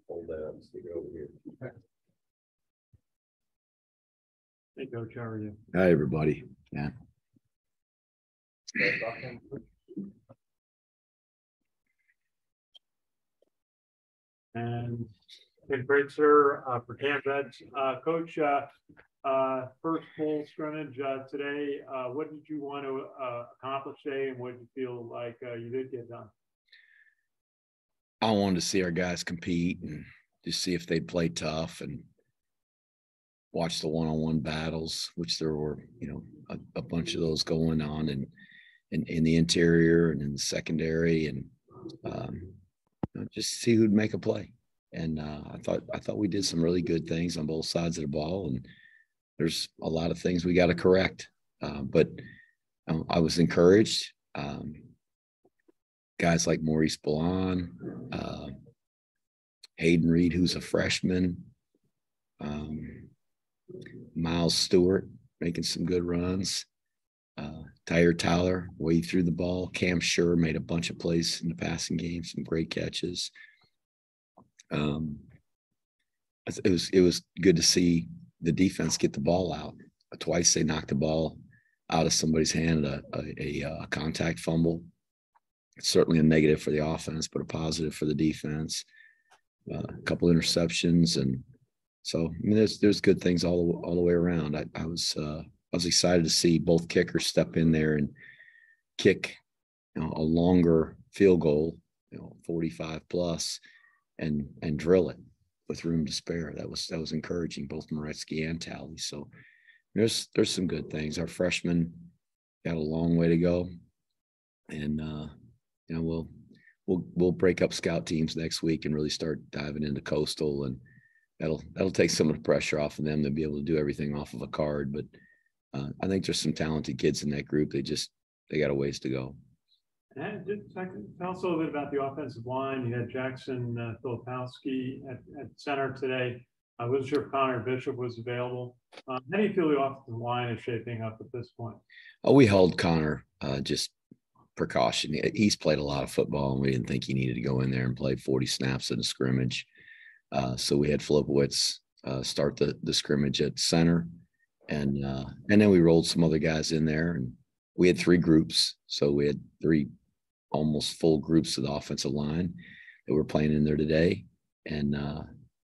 Hold that. Stick it over here. Hey, Coach, how are you? Hi, everybody. Yeah. And great, sir, for camp vets. Coach, first full scrimmage today. What did you want to accomplish today, and what did you feel like you did get done? I wanted to see our guys compete and just see if they'd play tough and watch the one-on-one battles, which there were, a bunch of those going on in the interior and in the secondary, and just see who'd make a play. And I thought we did some really good things on both sides of the ball, and there's a lot of things we got to correct. But I was encouraged. Guys like Maurice Ballon, Hayden Reed, who's a freshman, Miles Stewart making some good runs, Tyler Tyler way through the ball. Cam Schur made a bunch of plays in the passing game, some great catches. It was good to see the defense get the ball out. Twice they knocked the ball out of somebody's hand, a contact fumble. It's certainly a negative for the offense, but a positive for the defense. A couple interceptions, and so there's good things all the way around. I was excited to see both kickers step in there and kick a longer field goal, 45 plus, and drill it with room to spare. That was encouraging, both Moretzky and Talley. So there's some good things. Our freshmen got a long way to go, and we'll break up scout teams next week and really start diving into coastal, and that'll take some of the pressure off of them to be able to do everything off of a card. But I think there's some talented kids in that group. They got a ways to go. And tell us a little bit about the offensive line. You had Jackson Filipowski at center today. I wasn't sure if Connor Bishop was available. How do you feel the offensive line is shaping up at this point? We held Connor just precaution. He's played a lot of football, and we didn't think he needed to go in there and play 40 snaps in a scrimmage. So we had Filipowicz start the scrimmage at center, and then we rolled some other guys in there, and we had three groups. So we had three almost full groups of the offensive line that were playing in there today. And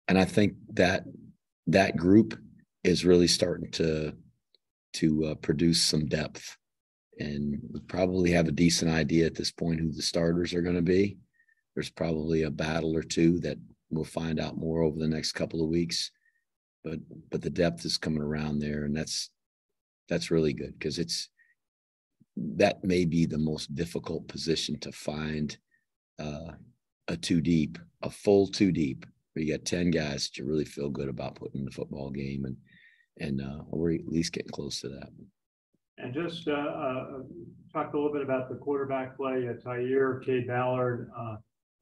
I think that group is really starting to produce some depth. And we probably have a decent idea at this point who the starters are going to be. There's probably a battle or two that we'll find out more over the next couple of weeks. But the depth is coming around there, and that's really good, because that may be the most difficult position to find a full two deep, where you got 10 guys that you really feel good about putting in the football game, and we're at least getting close to that. And just talk a little bit about the quarterback play. Tyre, Cade Ballard,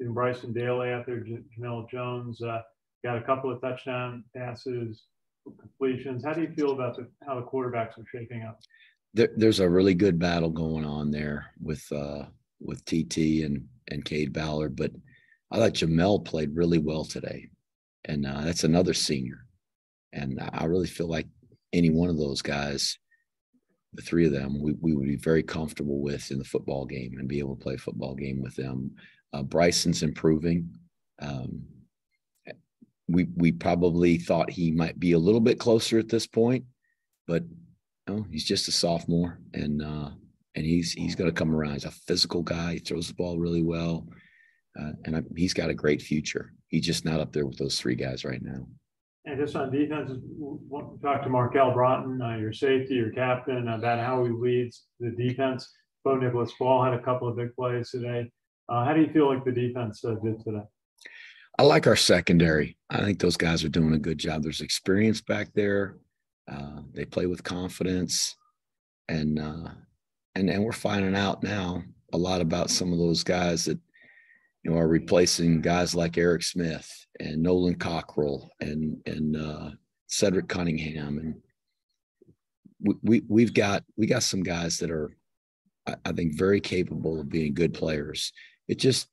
and Bryson Daly out there, Jamel Jones, got a couple of touchdown passes, completions. How do you feel about how the quarterbacks are shaping up? There's a really good battle going on there with TT and Cade Ballard, but I thought Jamel played really well today, and that's another senior. And I really feel like any one of those guys, the three of them, we would be very comfortable with in the football game and be able to play a football game with them. Bryson's improving. We probably thought he might be a little bit closer at this point, but he's just a sophomore, and he's going to come around. He's a physical guy. He throws the ball really well, and he's got a great future. He's just not up there with those three guys right now. And just on defense, talk to Markel Broughton, your safety, your captain, about how he leads the defense. Bo Nicholas Ball had a couple of big plays today. How do you feel like the defense did today? I like our secondary. I think those guys are doing a good job. There's experience back there. They play with confidence, and we're finding out now a lot about some of those guys that are replacing guys like Eric Smith and Nolan Cockrell and Cedric Cunningham, and we got some guys that are, I think, very capable of being good players. It just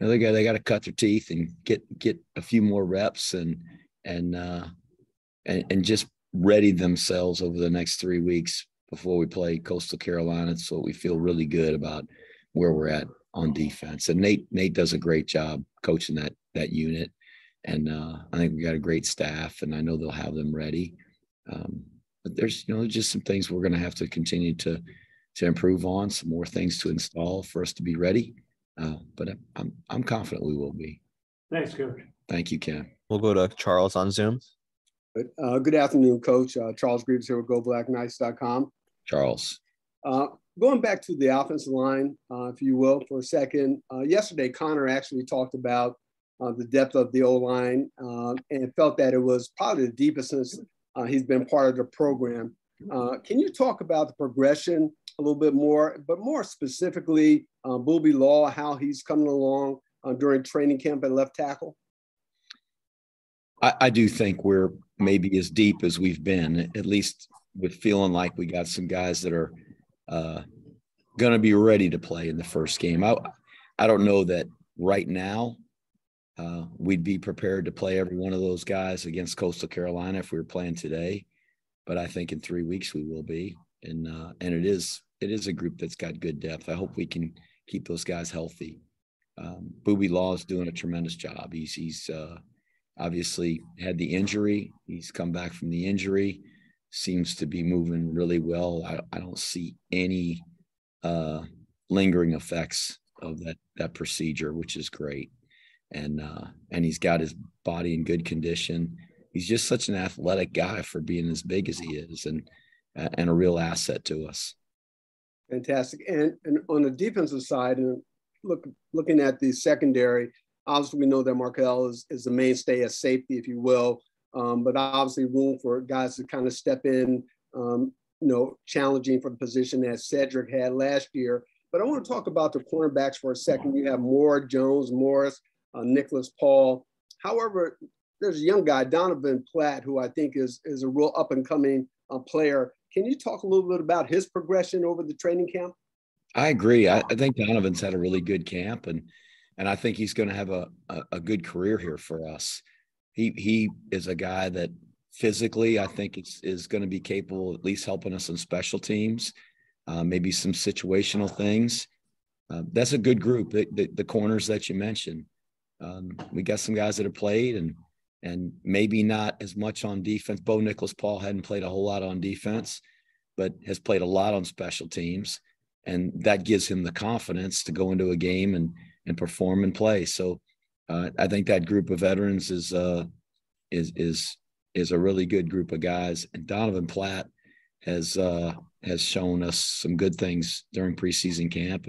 they got to cut their teeth and get a few more reps and just ready themselves over the next 3 weeks before we play Coastal Carolina. So we feel really good about where we're at on defense. And Nate does a great job coaching that unit. And I think we got a great staff, and I know they'll have them ready. But there's just some things we're going to have to continue to improve on, some more things to install for us to be ready. But I'm confident we will be. Thanks, Coach. Thank you, Ken. We'll go to Charles on Zoom. Good afternoon, Coach. Charles Greaves here with GoBlackKnights.com. Charles. Going back to the offensive line, if you will, for a second. Yesterday, Connor actually talked about the depth of the O-line and felt that it was probably the deepest since he's been part of the program. Can you talk about the progression a little bit more, but more specifically, Booby Law, how he's coming along during training camp at left tackle? I do think we're maybe as deep as we've been, at least with feeling like we got some guys that are going to be ready to play in the first game. I don't know that right now we'd be prepared to play every one of those guys against Coastal Carolina if we were playing today, but I think in 3 weeks we will be. And it is a group that's got good depth. I hope we can keep those guys healthy. Booby Law is doing a tremendous job. He's obviously had the injury. He's come back from the injury, seems to be moving really well. I don't see any lingering effects of that procedure, which is great. And he's got his body in good condition. He's just such an athletic guy for being as big as he is, and a real asset to us. Fantastic. And on the defensive side, and looking at the secondary, obviously we know that Markel is the mainstay as safety, if you will, but obviously room for guys to kind of step in, challenging for the position that Cedric had last year. But I want to talk about the cornerbacks for a second. You have Moore, Jones, Morris, Nicholas Paul. However, there's a young guy, Donovan Platt, who I think is a real up-and-coming player. Can you talk a little bit about his progression over the training camp? I agree. I think Donovan's had a really good camp, and I think he's going to have a good career here for us. He is a guy that physically I think is going to be capable of at least helping us on special teams, maybe some situational things. That's a good group, the corners that you mentioned. We got some guys that have played and maybe not as much on defense. Bo Nicholas Paul hadn't played a whole lot on defense, but has played a lot on special teams. And that gives him the confidence to go into a game and perform and play. So I think that group of veterans is a really good group of guys. And Donovan Platt has shown us some good things during preseason camp,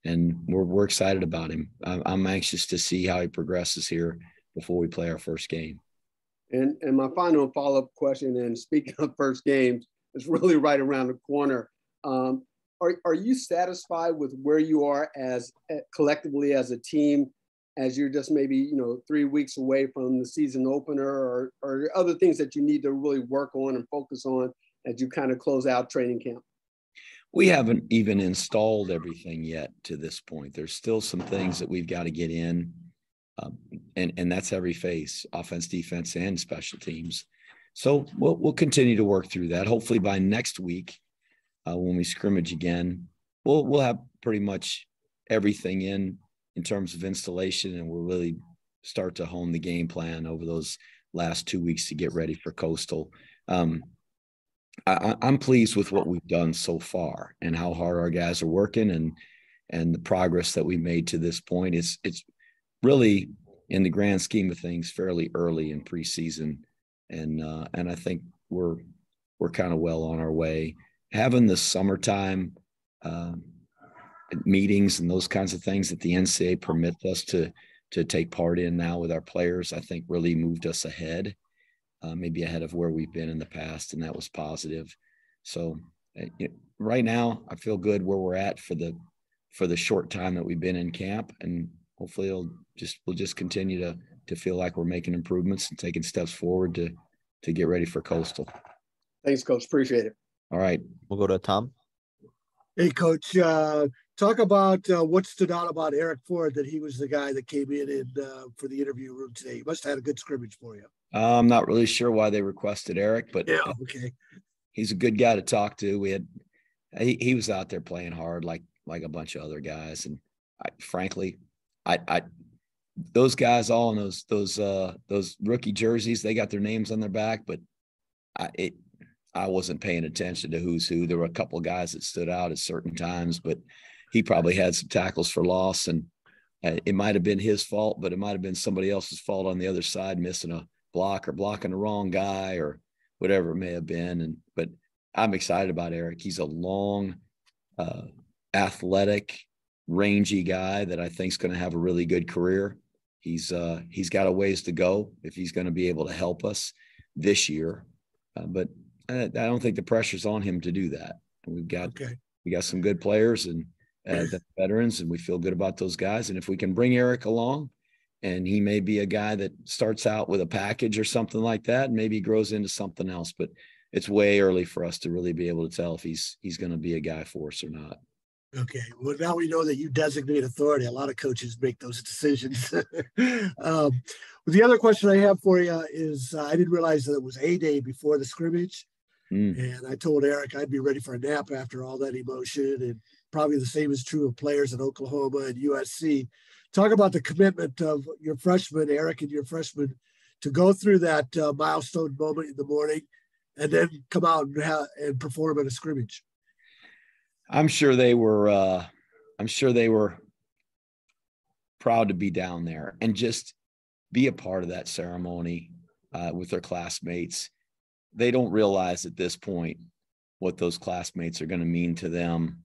and we're excited about him. I'm anxious to see how he progresses here before we play our first game. And my final follow-up question, and speaking of first games, is really right around the corner. Are you satisfied with where you are as collectively as a team, as you're just maybe 3 weeks away from the season opener, or other things that you need to really work on and focus on as you kind of close out training camp? We haven't even installed everything yet to this point. There's still some things that we've got to get in, and that's every phase: offense, defense, and special teams. So we'll continue to work through that. Hopefully by next week, when we scrimmage again, we'll have pretty much everything in terms of installation, and we'll really start to hone the game plan over those last 2 weeks to get ready for Coastal. I'm pleased with what we've done so far and how hard our guys are working and the progress that we made to this point. It's really, in the grand scheme of things, fairly early in preseason, and I think we're kind of well on our way. Having the summertime meetings and those kinds of things that the NCAA permits us to take part in now with our players, I think really moved us ahead. Maybe ahead of where we've been in the past, and that was positive. So right now, I feel good where we're at for the short time that we've been in camp, and hopefully we'll just continue to feel like we're making improvements and taking steps forward to get ready for Coastal. Thanks, Coach. Appreciate it. All right, we'll go to Tom. Hey, Coach. talk about what stood out about Eric Ford, that he was the guy that came in and for the interview room today. He must have had a good scrimmage for you. I'm not really sure why they requested Eric, but yeah, okay. He's a good guy to talk to. He was out there playing hard like a bunch of other guys, and frankly, those guys all in those rookie jerseys, they got their names on their back, but I wasn't paying attention to who's who. There were a couple of guys that stood out at certain times, but he probably had some tackles for loss, and it might have been his fault, but it might have been somebody else's fault on the other side, missing a block or blocking the wrong guy or whatever it may have been. But I'm excited about Eric. He's a long, athletic, rangy guy that I think is going to have a really good career. He's got a ways to go if he's going to be able to help us this year. But I don't think the pressure's on him to do that. We got some good players and the veterans, and we feel good about those guys. And if we can bring Eric along, and he may be a guy that starts out with a package or something like that, and maybe grows into something else. But it's way early for us to really be able to tell if he's going to be a guy for us or not. Okay. Well, now we know that you designate authority. A lot of coaches make those decisions. The other question I have for you is I didn't realize that it was A-Day before the scrimmage. And I told Eric I'd be ready for a nap after all that emotion, and probably the same is true of players at Oklahoma and USC. Talk about the commitment of your freshmen, Eric, and your freshmen to go through that milestone moment in the morning and then come out and perform at a scrimmage. I'm sure they were proud to be down there and just be a part of that ceremony with their classmates. They don't realize at this point what those classmates are going to mean to them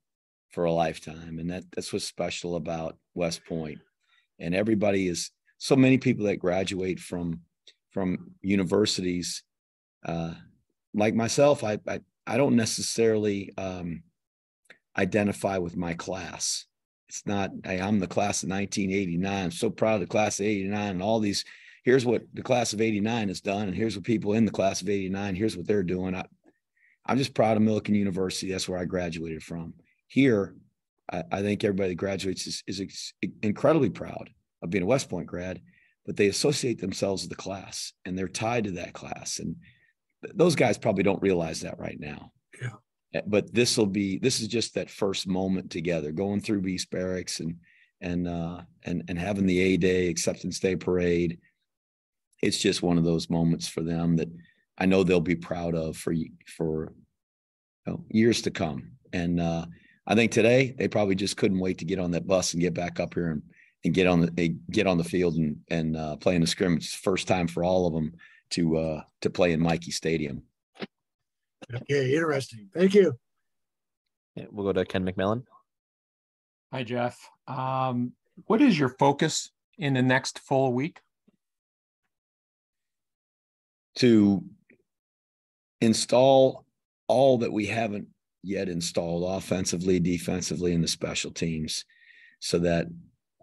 for a lifetime. And that's what's special about West Point. And everybody is so many people that graduate from universities, like myself. I don't necessarily identify with my class. It's not, I'm the class of 1989. I'm so proud of the class of 89 and all these. Here's what the class of 89 has done, and here's what people in the class of 89, here's what they're doing. I'm just proud of Millikan University. That's where I graduated from. Here, I think everybody that graduates is incredibly proud of being a West Point grad, but they associate themselves with the class, and they're tied to that class. And those guys probably don't realize that right now. Yeah. But this is just that first moment together, going through East Barracks and having the A-Day, Acceptance Day parade. It's just one of those moments for them that I know they'll be proud of for years to come. And I think today they probably just couldn't wait to get on that bus and get back up here and get on the field and play in the scrimmage. It's the first time for all of them to play in Michie Stadium. Okay, interesting. Thank you. Yeah, we'll go to Ken McMillan. Hi, Jeff. What is your focus in the next full week? To install all that we haven't yet installed offensively, defensively, and the special teams, so that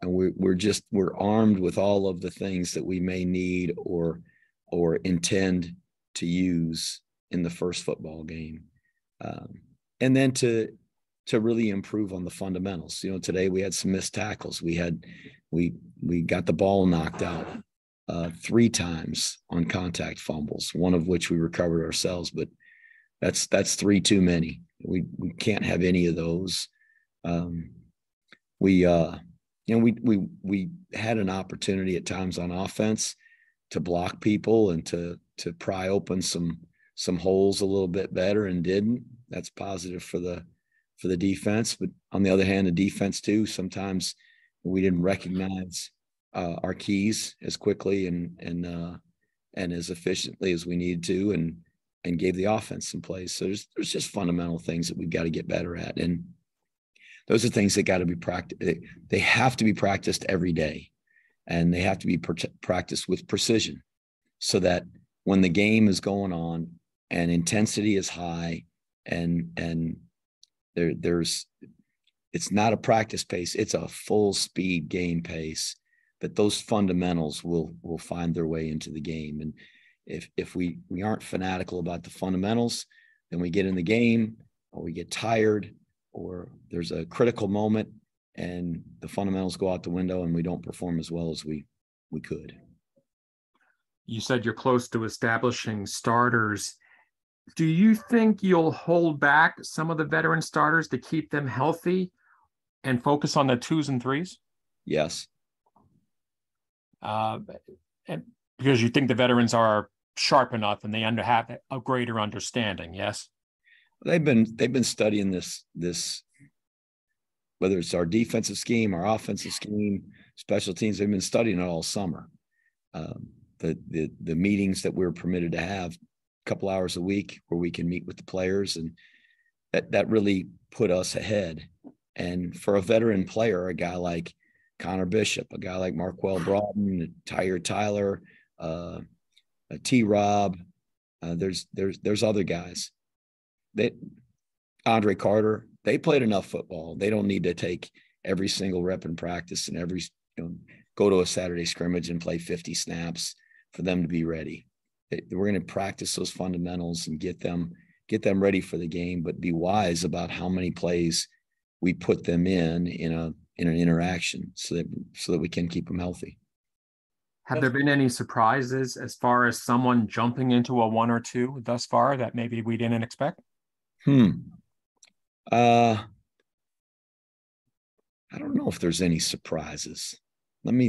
we're armed with all of the things that we may need or intend to use in the first football game. And then to really improve on the fundamentals. Today we had some missed tackles. We got the ball knocked out 3 times on contact fumbles, one of which we recovered ourselves, but that's 3 too many. We can't have any of those. We had an opportunity at times on offense to block people and to pry open some holes a little bit better, and didn't. That's positive for the defense. But on the other hand, the defense too, sometimes we didn't recognize our keys as quickly and as efficiently as we needed to, and gave the offense some plays. So there's just fundamental things that we've got to get better at. And those are things that got to be practiced. They have to be practiced every day, and they have to be practiced with precision, so that when the game is going on and intensity is high and it's not a practice pace, it's a full speed game pace, that those fundamentals will find their way into the game. And if we aren't fanatical about the fundamentals, then we get in the game, or we get tired, or there's a critical moment and the fundamentals go out the window and we don't perform as well as we could. You said you're close to establishing starters. Do you think you'll hold back some of the veteran starters to keep them healthy and focus on the 2s and 3s? Yes. And because you think the veterans are sharp enough and they have a greater understanding, yes? They've been studying this, whether it's our defensive scheme, our offensive scheme, special teams, they've been studying it all summer. The meetings that we're permitted to have a couple hours a week where we can meet with the players, and that really put us ahead. And for a veteran player, a guy like Connor Bishop, a guy like Marquell Broughton, Tyler, T-Rob, there's other guys that Andre Carter, they played enough football. They don't need to take every single rep in practice and go to a Saturday scrimmage and play 50 snaps for them to be ready. We're going to practice those fundamentals and get them ready for the game, but be wise about how many plays we put them in an interaction so that we can keep them healthy. Have there been any surprises as far as someone jumping into a 1 or 2 thus far that maybe we didn't expect? I don't know if there's any surprises. Let me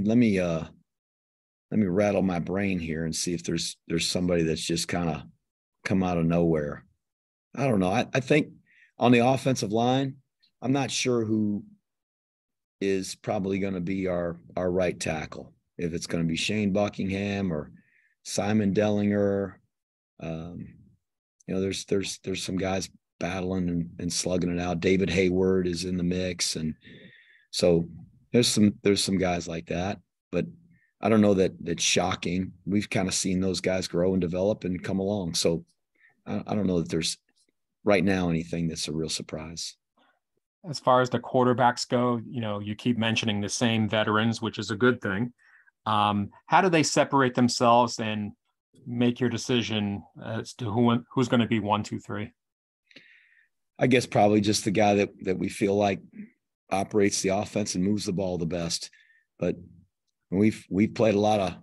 rattle my brain here and see if there's somebody that's just kind of come out of nowhere. I don't know. I think on the offensive line, I'm not sure who is probably going to be our right tackle. If it's going to be Shane Buckingham or Simon Dellinger, there's some guys battling and slugging it out. David Hayward is in the mix, and so there's some guys like that. But I don't know that's shocking. We've kind of seen those guys grow and develop and come along. So I don't know that there's right now anything that's a real surprise. As far as the quarterbacks go, you keep mentioning the same veterans, which is a good thing. How do they separate themselves and make your decision as to who's going to be 1, 2, 3? I guess probably just the guy that we feel like operates the offense and moves the ball the best. But we've played a lot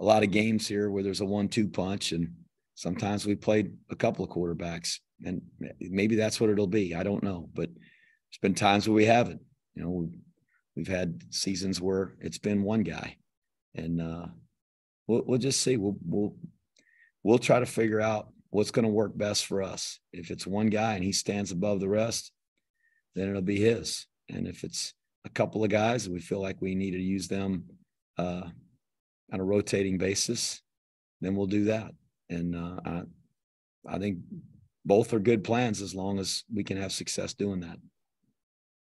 of games here where there's a 1-2 punch, and sometimes we played a couple of quarterbacks, and maybe that's what it'll be. I don't know, but there's been times where we haven't. We've had seasons where it's been one guy, and we'll just see. We'll try to figure out what's going to work best for us. If it's one guy and he stands above the rest, then it'll be his. And if it's a couple of guys and we feel like we need to use them on a rotating basis, then we'll do that. And I think both are good plans as long as we can have success doing that.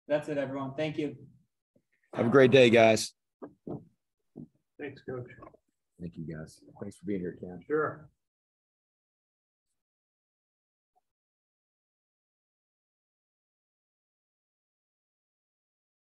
That's it, everyone. Thank you. Have a great day, guys. Thanks, Coach. Thank you, guys. Thanks for being here, Cam. Sure.